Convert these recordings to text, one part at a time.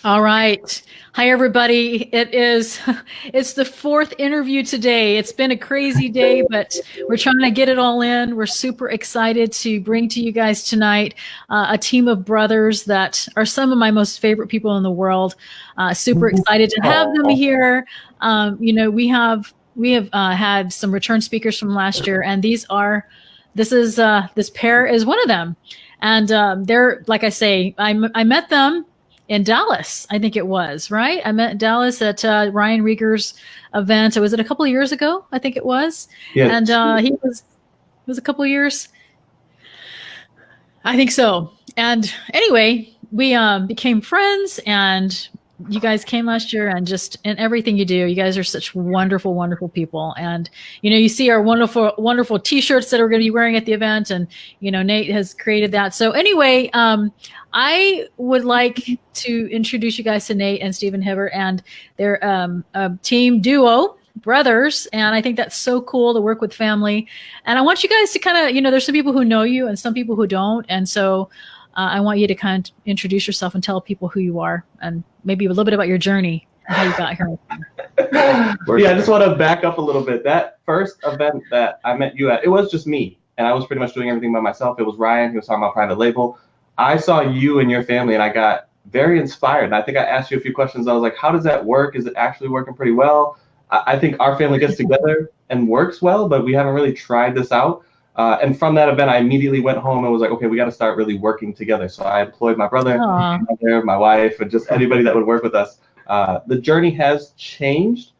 All right. Hi, everybody. It's the fourth interview today. It's been a crazy day, but we're trying to get it all in. We're super excited to bring to you guys tonight a team of brothers that are some of my most favorite people in the world. Super excited to have them here. We have had some return speakers from last year, and this pair is one of them. And they're, like I say, I met them in Dallas, I think it was, right? I met Dallas at Ryan Rieger's event. Was it a couple of years ago? I think it was. Yeah. And it was a couple of years. I think so. And anyway, we became friends, and you guys came last year, and just in everything you do, you guys are such wonderful, wonderful people. And, you see our wonderful, wonderful t-shirts that we're going to be wearing at the event. And, Nate has created that. So anyway, I would like to introduce you guys to Nate and Stephen Hibbert, and they're a team duo, brothers. And I think that's so cool to work with family. And I want you guys to kind of, there's some people who know you and some people who don't. And so I want you to kind of introduce yourself and tell people who you are and maybe a little bit about your journey and how you got here. Yeah, I just want to back up a little bit. That first event that I met you at, it was just me. And I was pretty much doing everything by myself. It was Ryan. He was talking about private label. I saw you and your family, and I got very inspired. And I think I asked you a few questions. I was like, how does that work? Is it actually working pretty well? I think our family gets together and works well, but we haven't really tried this out. And from that event, I immediately went home and was like, okay, we got to start really working together. So I employed my brother, my wife, and just anybody that would work with us. The journey has changed.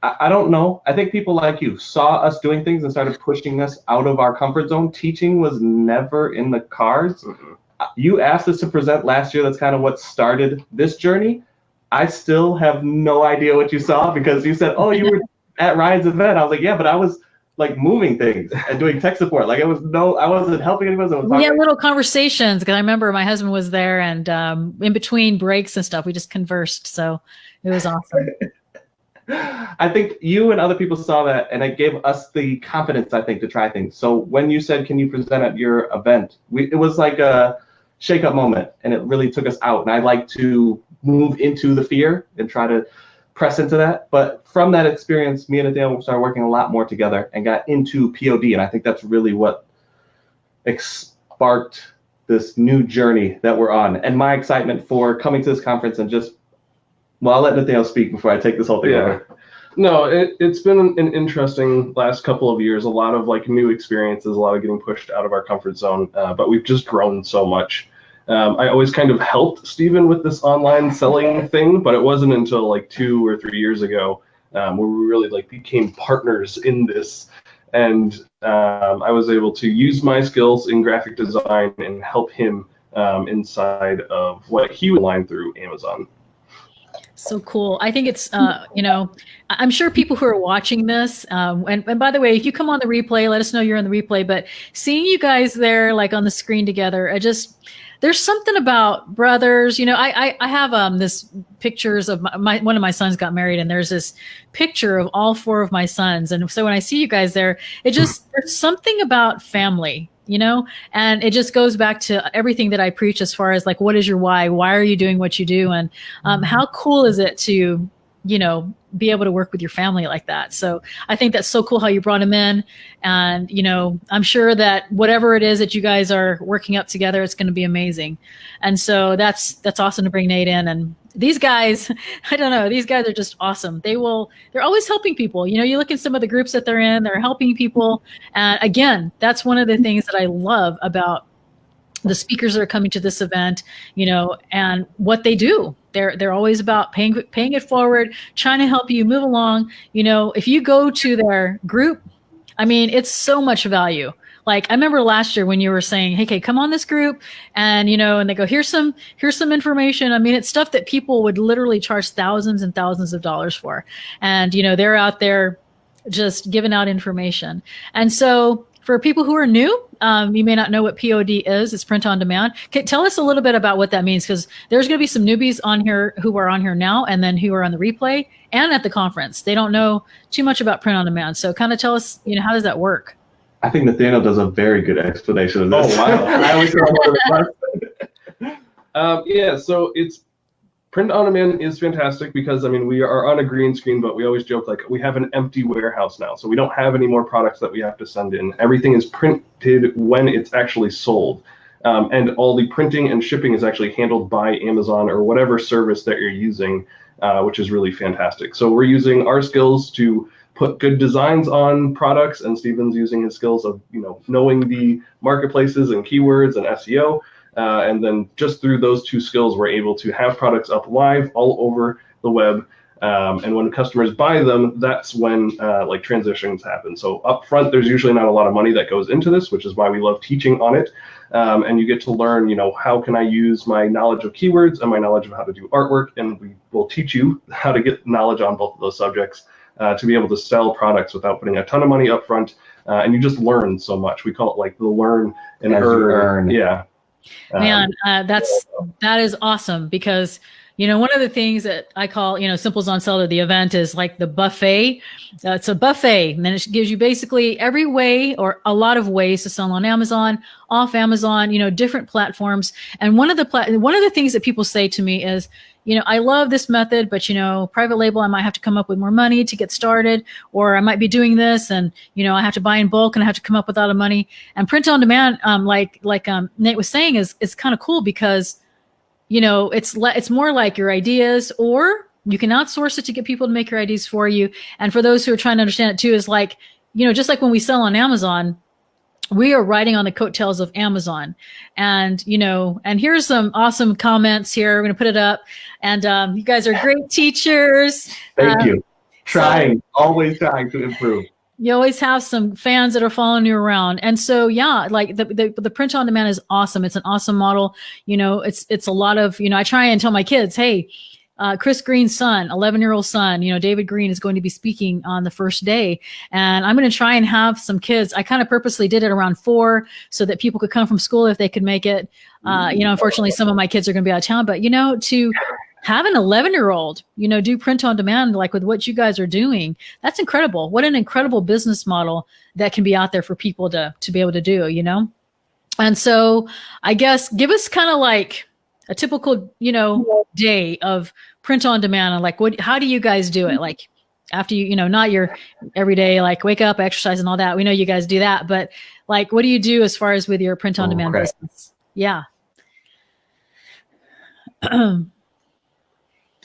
I don't know. I think people like you saw us doing things and started pushing us out of our comfort zone. Teaching was never in the cards. Mm-hmm. You asked us to present last year. That's kind of what started this journey. I still have no idea what you saw because you said, oh, you were at Ryan's event. I was like, yeah, but I was like moving things and doing tech support. Like I wasn't helping anyone. We had little conversations because I remember my husband was there, and in between breaks and stuff, we just conversed. So it was awesome. I think you and other people saw that, and it gave us the confidence, I think, to try things. So when you said, can you present at your event, it was like a shake-up moment, and it really took us out. And I like to move into the fear and try to press into that. But from that experience, me and Adele started working a lot more together and got into POD. And I think that's really what sparked this new journey that we're on. And my excitement for coming to this conference and just, well, I'll let Nathaniel speak before I take this whole thing over. No, it's been an interesting last couple of years, a lot of like new experiences, a lot of getting pushed out of our comfort zone, but we've just grown so much. I always kind of helped Stephen with this online selling thing, but it wasn't until like 2 or 3 years ago where we really like became partners in this. And I was able to use my skills in graphic design and help him inside of what he would line through Amazon. So cool. I think it's, I'm sure people who are watching this, and by the way, if you come on the replay, let us know you're on the replay, but seeing you guys there, like on the screen together, there's something about brothers. I have this pictures of one of my sons got married, and there's this picture of all 4 of my sons. And so when I see you guys there, there's something about family, and it just goes back to everything that I preach as far as like, what is your why? Why are you doing what you do? And how cool is it to, be able to work with your family like that? So I think that's so cool how you brought him in. And, I'm sure that whatever it is that you guys are working up together, it's going to be amazing. And so that's awesome to bring Nate in. And these guys, I don't know, these guys are just awesome. They're always helping people. You look at some of the groups that they're in, they're helping people. And again, that's one of the things that I love about the speakers that are coming to this event, and what they do. They're always about paying it forward, trying to help you move along. If you go to their group, it's so much value. Like I remember last year when you were saying, hey, come on this group, and and they go, here's some information. It's stuff that people would literally charge thousands and thousands of dollars for. And they're out there just giving out information. And so for people who are new, you may not know what POD is. It's print on demand. Okay, tell us a little bit about what that means, because there's going to be some newbies on here who are on here now and then who are on the replay and at the conference. They don't know too much about print on demand. So kind of tell us, how does that work? I think Nathaniel does a very good explanation of this. Oh, wow. I always Yeah, so it's Print on demand is fantastic because, I mean, we are on a green screen, but we always joke like we have an empty warehouse now. So we don't have any more products that we have to send in. Everything is printed when it's actually sold. And all the printing and shipping is actually handled by Amazon or whatever service that you're using, which is really fantastic. So we're using our skills to put good designs on products, and Steven's using his skills of, you know, knowing the marketplaces and keywords and SEO. And then just through those two skills, we're able to have products up live all over the web. And when customers buy them, that's when like transitions happen. So up front, there's usually not a lot of money that goes into this, which is why we love teaching on it. And you get to learn, you know, how can I use my knowledge of keywords and my knowledge of how to do artwork, and we will teach you how to get knowledge on both of those subjects to be able to sell products without putting a ton of money up front. And you just learn so much. We call it like the learn and earn. Yeah. Man, that is awesome, because, you know, one of the things that I call, you know, SimplezonSeller, the event, is like the buffet. It's a buffet, and then it gives you basically every way or a lot of ways to sell on Amazon, off Amazon, you know, different platforms. And one of the things that people say to me is, you know, I love this method, but, you know, private label, I might have to come up with more money to get started, or I might be doing this and, you know, I have to buy in bulk and I have to come up with a lot of money. And print on demand, like Nate was saying, is kind of cool because, you know, it's more like your ideas, or you can outsource it to get people to make your ideas for you. And for those who are trying to understand it too, is like, you know, just like when we sell on Amazon, we are riding on the coattails of Amazon. And, you know, and here's some awesome comments here. We're going to put it up. And you guys are great teachers. Thank you. Always trying to improve. You always have some fans that are following you around. And so, yeah, like the print on demand is awesome. It's an awesome model. You know, it's a lot of, you know, I try and tell my kids, hey, Chris Green's son, 11-year-old son, you know, David Green is going to be speaking on the first day. And I'm going to try and have some kids. I kind of purposely did it around 4 so that people could come from school if they could make it. You know, unfortunately, some of my kids are going to be out of town. But, you know, to have an 11-year-old, you know, do print on demand, like with what you guys are doing, that's incredible. What an incredible business model that can be out there for people to be able to do, you know? And so I guess give us kind of like a typical, you know, day of print on demand, and like, how do you guys do it? Like after you know, not your everyday, like wake up, exercise and all that. We know you guys do that, but like, what do you do as far as with your print on demand business? Yeah.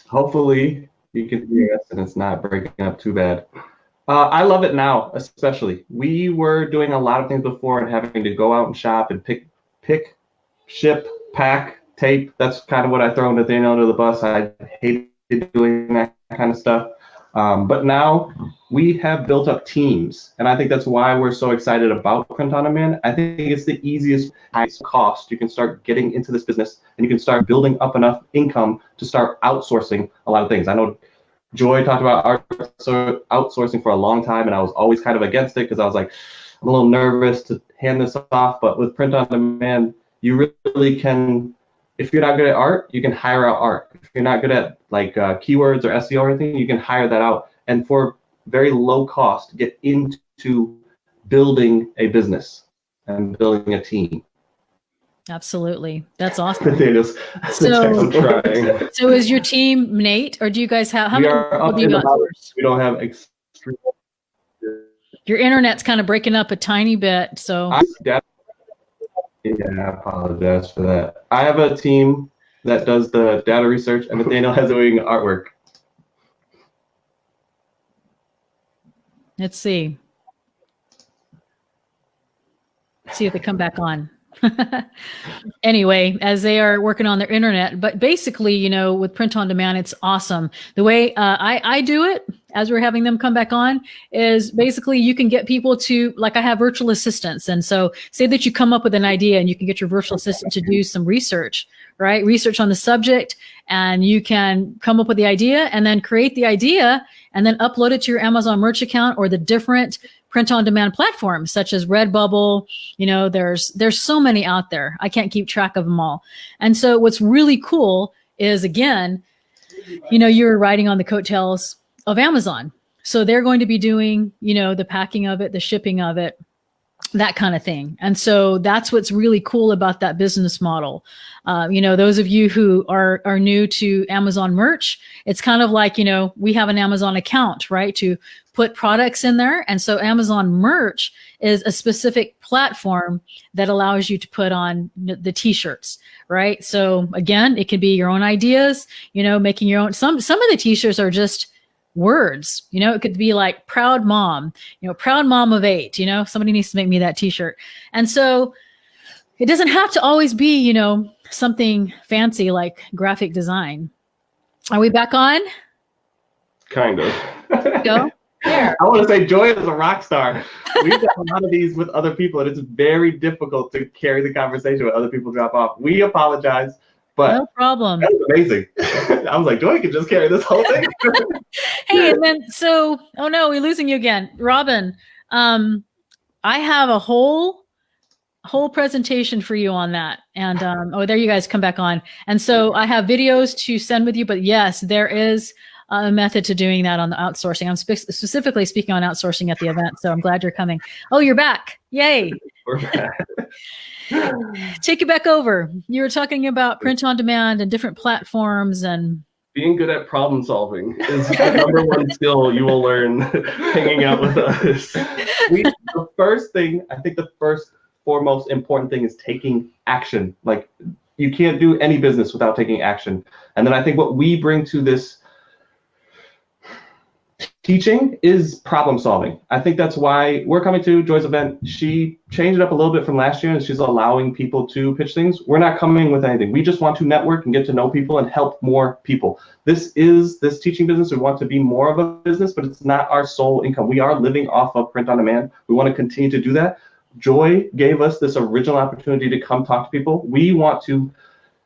Hopefully you can hear us and it's not breaking up too bad. I love it now, especially. We were doing a lot of things before and having to go out and shop and pick, ship, pack, tape. That's kind of what I throw Nathaniel under the bus. I hated doing that kind of stuff. But now we have built up teams, and I think that's why we're so excited about print on demand. I think it's the easiest cost. You can start getting into this business, and you can start building up enough income to start outsourcing a lot of things. I know Joy talked about outsourcing for a long time, and I was always kind of against it because I was like, I'm a little nervous to hand this off. But with print on demand, you really can. If you're not good at art, you can hire out art. If you're not good at like keywords or SEO or anything, you can hire that out. And for very low cost, get into building a business and building a team. Absolutely. That's awesome. Potatoes. So is your team Nate, or do you guys have, how many people do you got? We don't have extreme. Your internet's kind of breaking up a tiny bit. So yeah, I apologize for that. I have a team that does the data research, and Nathaniel has doing artwork. Let's see. See if they come back on. Anyway, as they are working on their internet, but basically, you know, with print on demand, it's awesome. The way I do it, as we're having them come back on, is basically you can get people to, like I have virtual assistants. And so say that you come up with an idea and you can get your virtual assistant to do some research, right? Research on the subject, and you can come up with the idea and then create the idea and then upload it to your Amazon merch account or the different print on demand platforms such as Redbubble. You know, there's so many out there. I can't keep track of them all. And so what's really cool is, again, you know, you're riding on the coattails of Amazon. So they're going to be doing, you know, the packing of it, the shipping of it. that kind of thing. And so that's what's really cool about that business model. Those of you who are new to Amazon merch, it's kind of like, we have an Amazon account, right, to put products in there. And so Amazon merch is a specific platform that allows you to put on the t-shirts, right? So again, it can be your own ideas, making your own. Some of the t-shirts are just words, it could be like proud mom, proud mom of 8, somebody needs to make me that t-shirt. And so it doesn't have to always be, something fancy like graphic design. Are we back on? Kind of. Go. I want to say Joy is a rock star. We've done a lot of these with other people, and it's very difficult to carry the conversation when other people drop off. We apologize. But no problem. That was amazing. I was like, Joy can just carry this whole thing. Hey, and then oh no, we're losing you again. Robin, I have a whole presentation for you on that. And there you guys come back on. And so I have videos to send with you, but yes, there is a method to doing that on the outsourcing. I'm specifically speaking on outsourcing at the event. So I'm glad you're coming. Oh, you're back. Yay. We're back. Take it back over. You were talking about print on demand and different platforms and being good at problem solving is the number one skill you will learn hanging out with us. The first thing, I think the foremost important thing is taking action. Like, you can't do any business without taking action. And then I think what we bring to this teaching is problem solving. I think that's why we're coming to Joy's event. She changed it up a little bit from last year, and she's allowing people to pitch things. We're not coming with anything. We just want to network and get to know people and help more people. This teaching business. We want to be more of a business, but it's not our sole income. We are living off of print on demand. We want to continue to do that. Joy gave us this original opportunity to come talk to people. We want to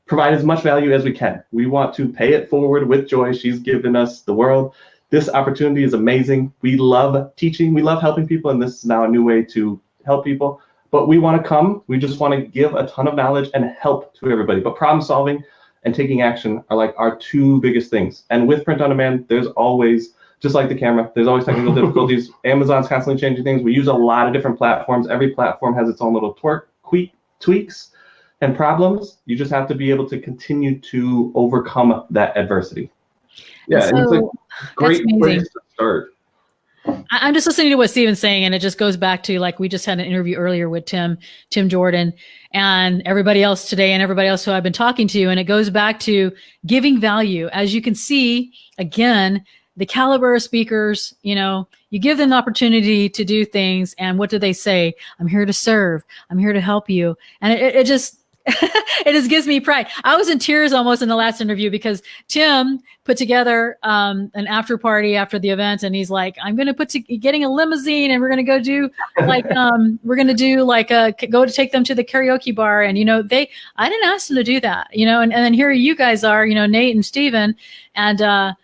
provide as much value as we can. We want to pay it forward with Joy. She's given us the world. This opportunity is amazing. We love teaching. We love helping people, and this is now a new way to help people. But we want to come. We just want to give a ton of knowledge and help to everybody. But problem solving and taking action are like our two biggest things. And with print on demand, there's always, just like the camera, there's always technical difficulties. Amazon's constantly changing things. We use a lot of different platforms. Every platform has its own little tweaks and problems. You just have to be able to continue to overcome that adversity. Yeah, so, it's a great place to start. I'm just listening to what Steven's saying, and it just goes back to, like, we just had an interview earlier with Tim Jordan and everybody else today and everybody else who I've been talking to, and it goes back to giving value. As you can see, again, the caliber of speakers, you give them the opportunity to do things, and what do they say? I'm here to serve. I'm here to help you. And it just it just gives me pride. I was in tears almost in the last interview because Tim put together an after party after the event, and he's like, "I'm going to getting a limousine, and we're going to go do go to take them to the karaoke bar." And I didn't ask them to do that, and then here you guys are, Nate and Steven, and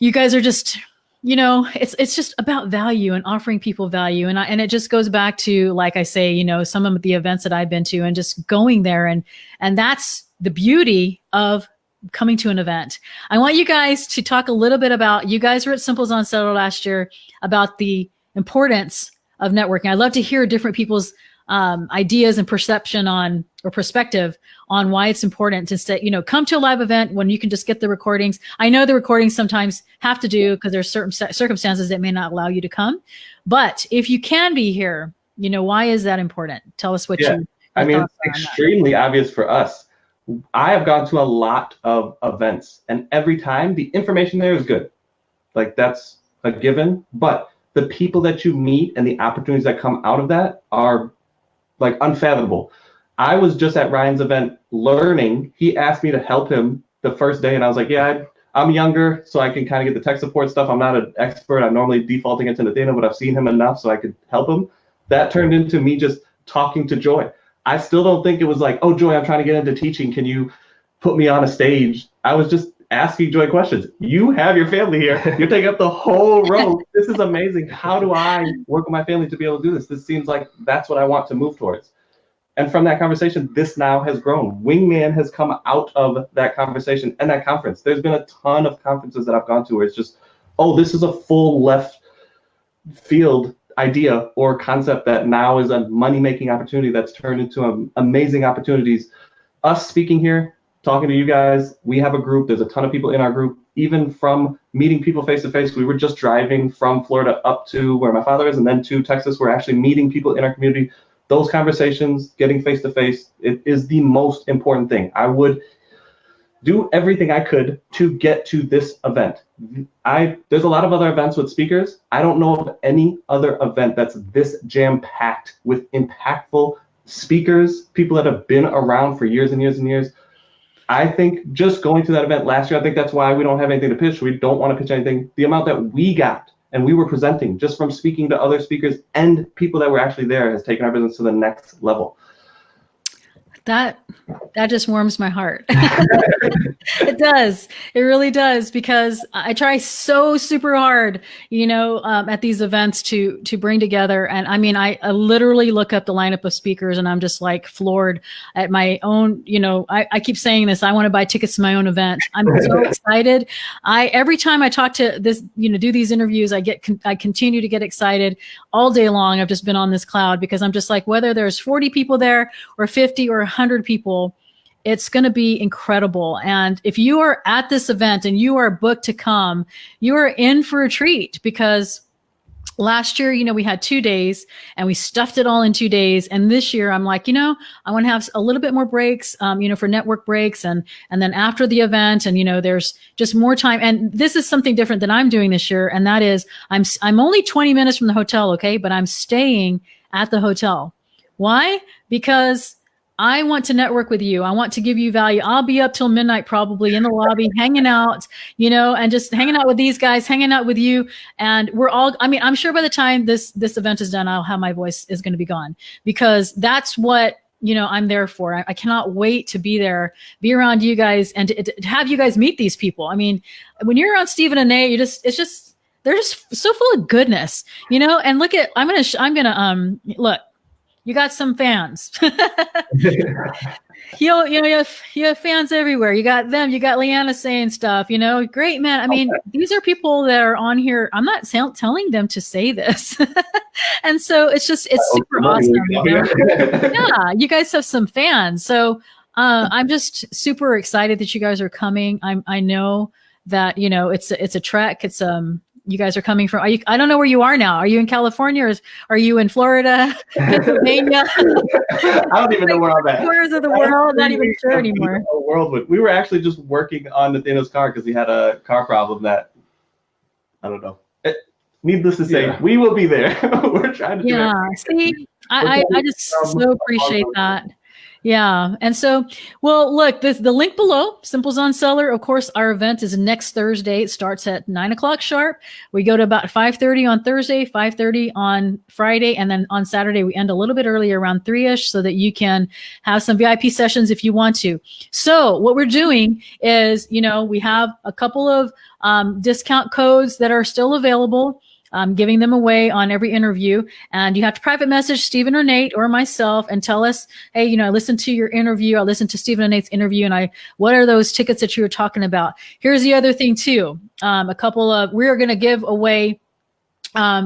you guys are just. It's just about value and offering people value. And it just goes back to, like I say, some of the events that I've been to and just going there. And that's the beauty of coming to an event. I want you guys to talk a little bit about, you guys were at SimplezonSeller last year, about the importance of networking. I'd love to hear different people's ideas and perception or perspective on why it's important to come to a live event when you can just get the recordings. I know the recordings sometimes have to do because there's certain circumstances that may not allow you to come, but if you can be here, why is that important? Tell us what you. I mean, it's extremely obvious for us. I have gone to a lot of events, and every time the information there is good. Like, that's a given, but the people that you meet and the opportunities that come out of that are like unfathomable. I was just at Ryan's event learning. He asked me to help him the first day, and I was like, yeah, I'm younger, so I can kind of get the tech support stuff. I'm not an expert. I'm normally defaulting into the data, but I've seen him enough so I could help him. That turned into me just talking to Joy. I still don't think it was like, oh, Joy, I'm trying to get into teaching. Can you put me on a stage? I was just asking Joy questions. You have your family here. You're taking up the whole road. This is amazing. How do I work with my family to be able to do this? This seems like that's what I want to move towards. And from that conversation, this now has grown. Wingman has come out of that conversation and that conference. There's been a ton of conferences that I've gone to where it's just, oh, this is a full left field idea or concept that now is a money-making opportunity that's turned into amazing opportunities. Us speaking here, talking to you guys, we have a group. There's a ton of people in our group, even from meeting people face-to-face. We were just driving from Florida up to where my father is and then to Texas. We're actually meeting people in our community. Those conversations, getting face-to-face, it is the most important thing. I would do everything I could to get to this event. There's a lot of other events with speakers. I don't know of any other event that's this jam-packed with impactful speakers, people that have been around for years and years and years. I think just going to that event last year, I think that's why we don't have anything to pitch. We don't want to pitch anything. The amount that we got and we were presenting just from speaking to other speakers and people that were actually there has taken our business to the next level. That just warms my heart. It does. It really does, because I try so super hard, at these events to bring together. And I mean, I literally look up the lineup of speakers and I'm just like floored at my own, I keep saying this, I want to buy tickets to my own event. I'm so excited. Every time I talk to this, do these interviews, I continue to get excited all day long. I've just been on this cloud because I'm just like, whether there's 40 people there or 50 or 100 people, it's going to be incredible. And if you are at this event and you are booked to come, you are in for a treat, because last year, we had 2 days and we stuffed it all in 2 days. And this year I'm like, I want to have a little bit more breaks, for network breaks and then after the event. And, there's just more time. And this is something different than I'm doing this year. And that is I'm only 20 minutes from the hotel. Okay. But I'm staying at the hotel. Why? Because I want to network with you. I want to give you value. I'll be up till midnight, probably in the lobby, hanging out, and just hanging out with these guys, hanging out with you. And I'm sure by the time this event is done, my voice is going to be gone, because that's what, I'm there for. I cannot wait to be there, be around you guys, and to have you guys meet these people. I mean, when you're around Stephen and Nate, they're just so full of goodness, and look at, look, you got some fans. You have fans everywhere. You got them. You got Leanna saying stuff. Great, man. I mean, these are people that are on here. I'm not telling them to say this, and so it's super awesome. Yeah, you guys have some fans. So I'm just super excited that you guys are coming. I know that it's a trek. It's you guys are coming from, I don't know where you are now. Are you in California or are you in Florida, Pennsylvania? I don't even know where I'm at. Corners of the world, not even sure anymore. We were actually just working on Nathaniel's car because he had a car problem that, I don't know. Needless to say, we will be there. We're trying to do it. See, I just so appreciate that. Yeah. And so, well, look, the link below, SimplezonSeller. Of course, our event is next Thursday. It starts at 9:00 sharp. We go to about 5:30 on Thursday, 5:30 on Friday. And then on Saturday, we end a little bit early, around 3-ish, so that you can have some VIP sessions if you want to. So what we're doing is, we have a couple of discount codes that are still available. Giving them away on every interview. And you have to private message Stephen or Nate or myself and tell us, hey, I listened to your interview. I listened to Stephen and Nate's interview. And what are those tickets that you were talking about? Here's the other thing too. We're going to give away,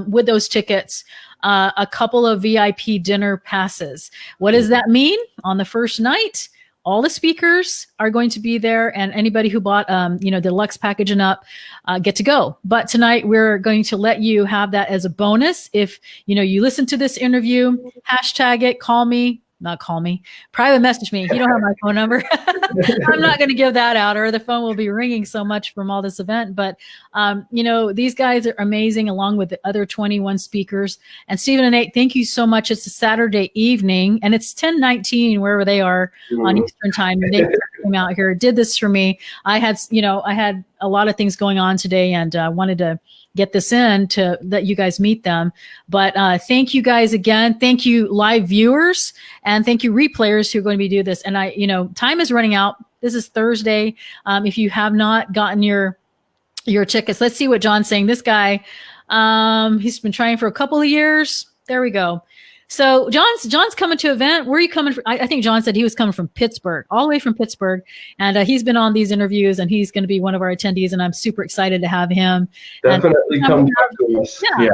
with those tickets, a couple of VIP dinner passes. What does that mean? On the first night, all the speakers are going to be there, and anybody who bought, the deluxe package and up, get to go. But tonight we're going to let you have that as a bonus. If, you listen to this interview, hashtag it, private message me. You don't have my phone number. I'm not going to give that out, or the phone will be ringing so much from all this event. But, these guys are amazing, along with the other 21 speakers. And Stephen and Nate, thank you so much. It's a Saturday evening, and it's 10:19 wherever they are on Eastern time. And they came out here, did this for me. I had a lot of things going on today, and wanted to get this in to let you guys meet them. But thank you guys again. Thank you, live viewers, and thank you, replayers, who are going to be doing this. And time is running out. This is Thursday. If you have not gotten your tickets, let's see what John's saying. This guy, he's been trying for a couple of years. There we go. So John's coming to an event. Where are you coming from? I think John said he was coming from Pittsburgh, all the way from Pittsburgh. And he's been on these interviews and he's going to be one of our attendees. And I'm super excited to have him. Definitely come talk to us. Yeah.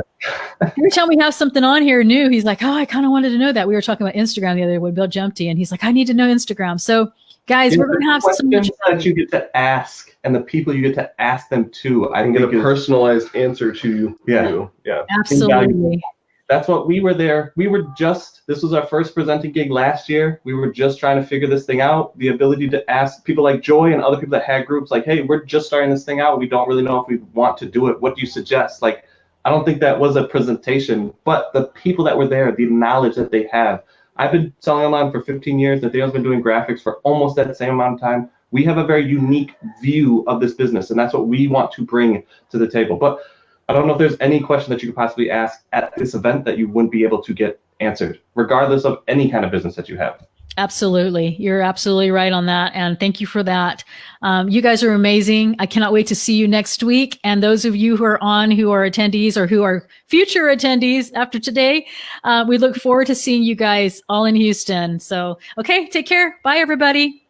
Every time we have something on here new, he's like, oh, I kind of wanted to know that. We were talking about Instagram the other day with Bill Jumpty, and he's like, I need to know Instagram. So guys, we're going to have some questions that you get to ask and the people you get to ask them to. I can get a personalized answer to you. Yeah. Absolutely. That's what we were there. This was our first presenting gig last year. We were just trying to figure this thing out. The ability to ask people like Joy and other people that had groups like, hey, we're just starting this thing out. We don't really know if we want to do it. What do you suggest? Like, I don't think that was a presentation, but the people that were there, the knowledge that they have. I've been selling online for 15 years. Nathaniel's been doing graphics for almost that same amount of time. We have a very unique view of this business, and that's what we want to bring to the table. But I don't know if there's any question that you could possibly ask at this event that you wouldn't be able to get answered, regardless of any kind of business that you have. Absolutely. You're absolutely right on that. And thank you for that. You guys are amazing. I cannot wait to see you next week. And those of you who are on, who are attendees or who are future attendees after today, we look forward to seeing you guys all in Houston. So, okay, take care. Bye, everybody.